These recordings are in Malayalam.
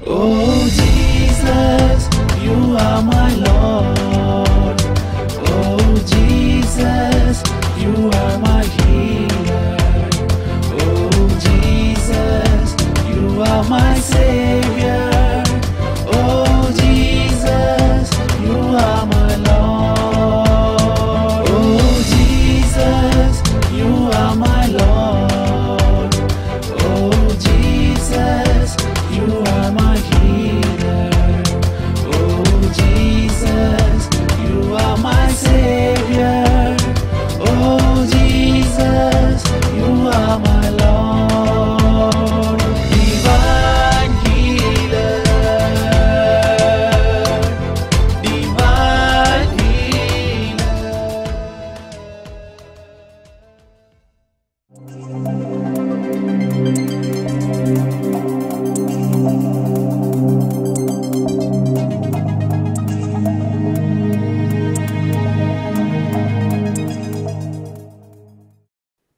Oh Jesus, you are my Lord. Oh Jesus, you are my healer. Oh Jesus, you are my Savior. Oh Jesus, you are my Lord. Oh Jesus, you are my Lord. Oh Jesus, you are my healer. Oh Jesus, you are my Savior. Oh Jesus, you are my Lord. Divine healer, divine healer.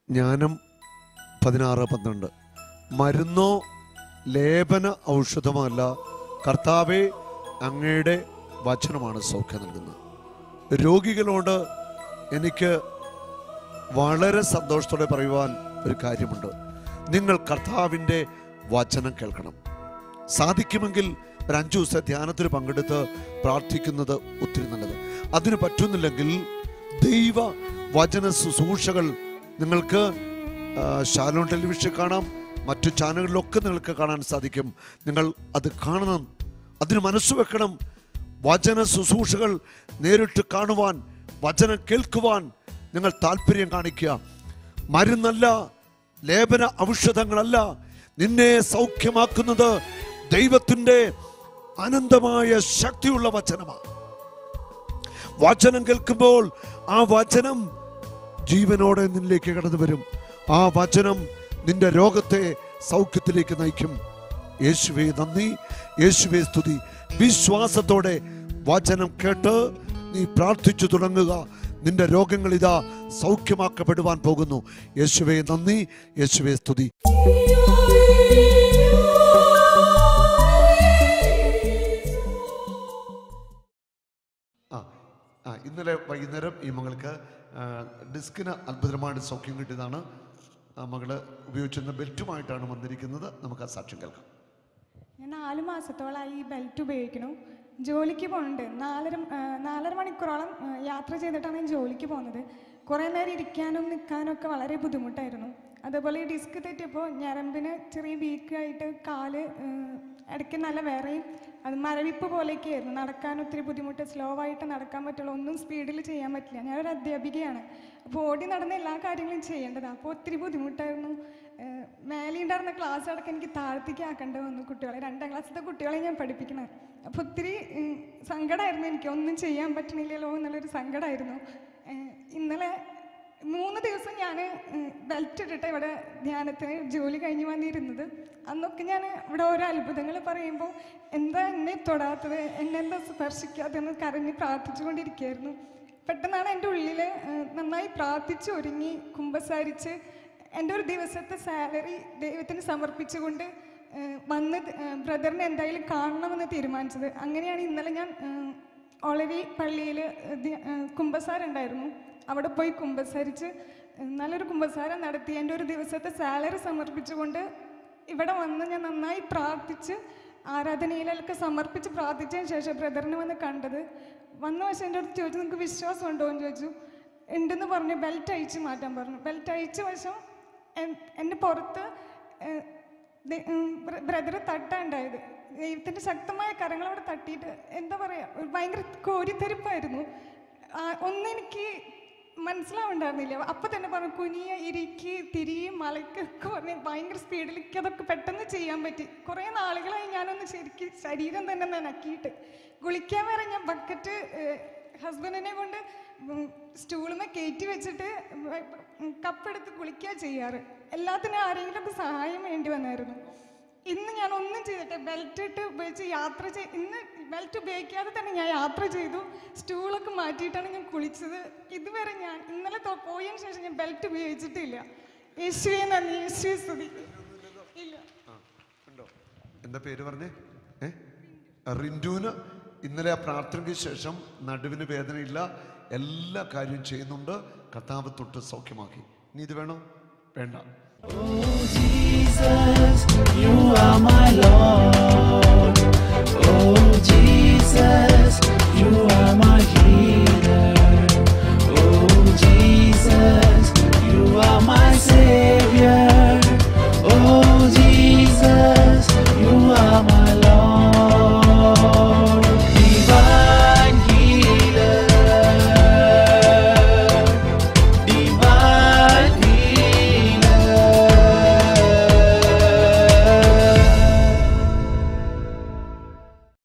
ജ്ഞാനം 16:12 മരുന്നോ ലേപന ഔഷധമല്ല, കർത്താവേ അങ്ങയുടെ വചനമാണ് സൗഖ്യം നൽകുന്നത്. രോഗികളോട് എനിക്ക് വളരെ സന്തോഷത്തോടെ പറയുവാൻ ഒരു കാര്യമുണ്ട്. നിങ്ങൾ കർത്താവിൻ്റെ വചനം കേൾക്കണം. സാധിക്കുമെങ്കിൽ ഒരു 5 ദിവസത്തെ ധ്യാനത്തിൽ പങ്കെടുത്ത് പ്രാർത്ഥിക്കുന്നത് ഒത്തിരി നല്ലത്. അതിന് പറ്റുന്നില്ലെങ്കിൽ ദൈവ വചന ശുശ്രൂഷകൾ നിങ്ങൾക്ക് ഷാലോൺ ടെലിവിഷൻ കാണാം, മറ്റു ചാനലുകളിലൊക്കെ നിങ്ങൾക്ക് കാണാൻ സാധിക്കും. നിങ്ങൾ അത് കാണണം, അതിന് മനസ്സ് വെക്കണം. വചന ശുശ്രൂഷകൾ നേരിട്ട് കാണുവാൻ, വചനം കേൾക്കുവാൻ നിങ്ങൾ താല്പര്യം കാണിക്കുക. മരുന്നല്ല, ലേപന ഔഷധങ്ങളല്ല, നിന്നെ സൗഖ്യമാക്കുന്നത് ദൈവത്തിൻ്റെ അനന്തമായ ശക്തിയുള്ള വചനമാണ്. വചനം കേൾക്കുമ്പോൾ ആ വചനം ജീവനോടെ നിന്നിലേക്ക് കടന്നു വരും. ആ വചനം നിന്റെ രോഗത്തെ സൗഖ്യത്തിലേക്ക് നയിക്കും. യേശുവേ നന്ദി, യേശുവേ സ്തുതി. വിശ്വാസത്തോടെ വചനം കേട്ട് നീ പ്രാർത്ഥിച്ചു തുടങ്ങുക. നിന്റെ രോഗങ്ങൾ ഇതാ സൗഖ്യമാക്കപ്പെടുവാൻ പോകുന്നു. യേശുവേ നന്ദി, യേശുവേ സ്തുതി. ഇന്നലെ വൈകുന്നേരം ഈ മകൾക്ക് ഡിസ്കിന് അത്ഭുതമായിട്ട് സൗഖ്യം കിട്ടിയതാണ്. മകള് ഉപയോഗിച്ചിരുന്ന ബെൽറ്റുമായിട്ടാണ് വന്നിരിക്കുന്നത്. നമുക്ക് ആ സാക്ഷ്യം കേൾക്കാം. ഞാൻ 4 മാസത്തോളമായി ഈ ബെൽറ്റ് ഉപയോഗിക്കുന്നു. ജോലിക്ക് പോകുന്നുണ്ട്. 4.5 മണിക്കൂറോളം യാത്ര ചെയ്തിട്ടാണ് ഞാൻ ജോലിക്ക് പോകുന്നത്. കുറേ നേരം ഇരിക്കാനും നിൽക്കാനും ഒക്കെ വളരെ ബുദ്ധിമുട്ടായിരുന്നു. അതേപോലെ ഈ ഡിസ്ക് തെറ്റിയപ്പോൾ ഞരമ്പിന് ചെറിയ വീക്കായിട്ട് കാല് ഇടയ്ക്ക് നല്ല വേറെയും അത് മരവിപ്പ് പോലെയൊക്കെ ആയിരുന്നു. നടക്കാൻ ഒത്തിരി ബുദ്ധിമുട്ട്, സ്ലോ ആയിട്ട് നടക്കാൻ പറ്റുള്ളൂ, ഒന്നും സ്പീഡിൽ ചെയ്യാൻ പറ്റില്ല. ഞാനൊരു അധ്യാപികയാണ്, അപ്പോൾ ഓടി നടന്ന എല്ലാ കാര്യങ്ങളും ചെയ്യേണ്ടതാണ്. അപ്പോൾ ഒത്തിരി ബുദ്ധിമുട്ടായിരുന്നു. മേലെ ഉണ്ടായിരുന്ന ക്ലാസ് അടക്കം എനിക്ക് താഴത്തേക്ക് ആക്കേണ്ടി വന്നു. കുട്ടികളെ 2ാം ക്ലാസ്സിലത്തെ കുട്ടികളെ ഞാൻ പഠിപ്പിക്കണം. അപ്പോൾ ഒത്തിരി സങ്കടമായിരുന്നു. എനിക്ക് ഒന്നും ചെയ്യാൻ പറ്റണില്ലല്ലോ എന്നുള്ളൊരു സങ്കടമായിരുന്നു. ഇന്നലെ 3 ദിവസം ഞാൻ ബെൽറ്റ് ഇട്ടിട്ട് ഇവിടെ ധ്യാനത്തിന് ജോലി കഴിഞ്ഞ് വന്നിരുന്നത്. അന്നൊക്കെ ഞാൻ ഇവിടെ ഓരോ അത്ഭുതങ്ങൾ പറയുമ്പോൾ എന്താ എന്നെ തൊടാത്തത്, എന്നെന്താ സ്പർശിക്കാത്തതെന്ന് കരഞ്ഞ് പ്രാർത്ഥിച്ചുകൊണ്ടിരിക്കുകയായിരുന്നു. പെട്ടെന്നാണ് എൻ്റെ ഉള്ളിൽ നന്നായി പ്രാർത്ഥിച്ച് ഒരുങ്ങി കുമ്പസാരിച്ച് എൻ്റെ ഒരു ദിവസത്തെ സാലറി ദൈവത്തിന് സമർപ്പിച്ചുകൊണ്ട് വന്ന് ബ്രദറിനെ എന്തായാലും കാണണമെന്ന് തീരുമാനിച്ചത്. അങ്ങനെയാണ് ഇന്നലെ ഞാൻ ഒളരി പള്ളിയിൽ കുമ്പസാരം ഉണ്ടായിരുന്നു, അവിടെ പോയി കുമ്പസാരിച്ച് നല്ലൊരു കുമ്പസാരം നടത്തി എൻ്റെ ഒരു ദിവസത്തെ സാലറി സമർപ്പിച്ചുകൊണ്ട് ഇവിടെ വന്ന് ഞാൻ നന്നായി പ്രാർത്ഥിച്ച് ആരാധനയിലൊക്കെ സമർപ്പിച്ച് പ്രാർത്ഥിച്ചതിന് ശേഷം ബ്രദറിനെ വന്ന് കണ്ടത്. വന്ന വശം എൻ്റെ അടുത്ത് ചോദിച്ചു, നിങ്ങൾക്ക് വിശ്വാസം ഉണ്ടോ എന്ന് ചോദിച്ചു. ഉണ്ടെന്ന് പറഞ്ഞു. ബെൽറ്റ് അഴിച്ച് മാറ്റാൻ പറഞ്ഞു. ബെൽറ്റ് അഴിച്ച വശം എൻ്റെ പുറത്ത് ബ്രദർ തട്ടാണ്ടായത്. ദൈവത്തിൻ്റെ ശക്തമായ കരങ്ങൾ അവിടെ തട്ടിയിട്ട് എന്താ പറയുക, ഭയങ്കര കോരിത്തെരിപ്പായിരുന്നു. ഒന്നും എനിക്ക് മനസ്സിലാവുണ്ടായിരുന്നില്ല. അപ്പം തന്നെ പറഞ്ഞു കുനിയ ഇരിക്കി തിരിയും മലക്കൊക്കെ പറഞ്ഞ് ഭയങ്കര സ്പീഡിലേക്ക് അതൊക്കെ പെട്ടെന്ന് ചെയ്യാൻ പറ്റി. കുറേ നാളുകളായി ഞാനൊന്ന് ശരിക്കും ശരീരം തന്നെ നനക്കിയിട്ട് കുളിക്കാൻ വരെ ഞാൻ ബക്കറ്റ് ഹസ്ബൻഡിനെ കൊണ്ട് സ്റ്റൂളുമേ കയറ്റി വെച്ചിട്ട് കപ്പെടുത്ത് കുളിക്കുക ചെയ്യാറ്. എല്ലാത്തിനും ആരെങ്കിലുമൊക്കെ സഹായം വേണ്ടി വന്നായിരുന്നു. ഇന്ന് ഞാൻ ഒന്നും ചെയ്തിട്ട് ബെൽറ്റ് ഇട്ട് ഉപയോഗിച്ച് യാത്ര ഇന്ന് ബെൽറ്റ് ഉപയോഗിക്കാതെ തന്നെ ഞാൻ യാത്ര ചെയ്തു. സ്റ്റൂളൊക്കെ മാറ്റിയിട്ടാണ് ഞാൻ കുളിച്ചത്. ഇതുവരെ ഞാൻ ഇന്നലെ പോയതിന് ശേഷം ഞാൻ ബെൽറ്റ് ഉപയോഗിച്ചിട്ടില്ല. യേശുവേ നന്ദി, യേശുവേ സ്തുതി. ഇല്ല. എന്താ പേര് പറഞ്ഞേ? റിൻറ്റുവിന് ഇന്നലെ ആ പ്രാർത്ഥനയ്ക്ക് ശേഷം നടുവിന് വേദനയില്ല, എല്ലാ കാര്യവും ചെയ്യുന്നുണ്ട്. കർത്താവ് തൊട്ട് സൗഖ്യമാക്കി. ഇനി ഇത് വേണോ? വേണ്ട. Oh Jesus, you are my Lord. Oh Jesus, you are my King.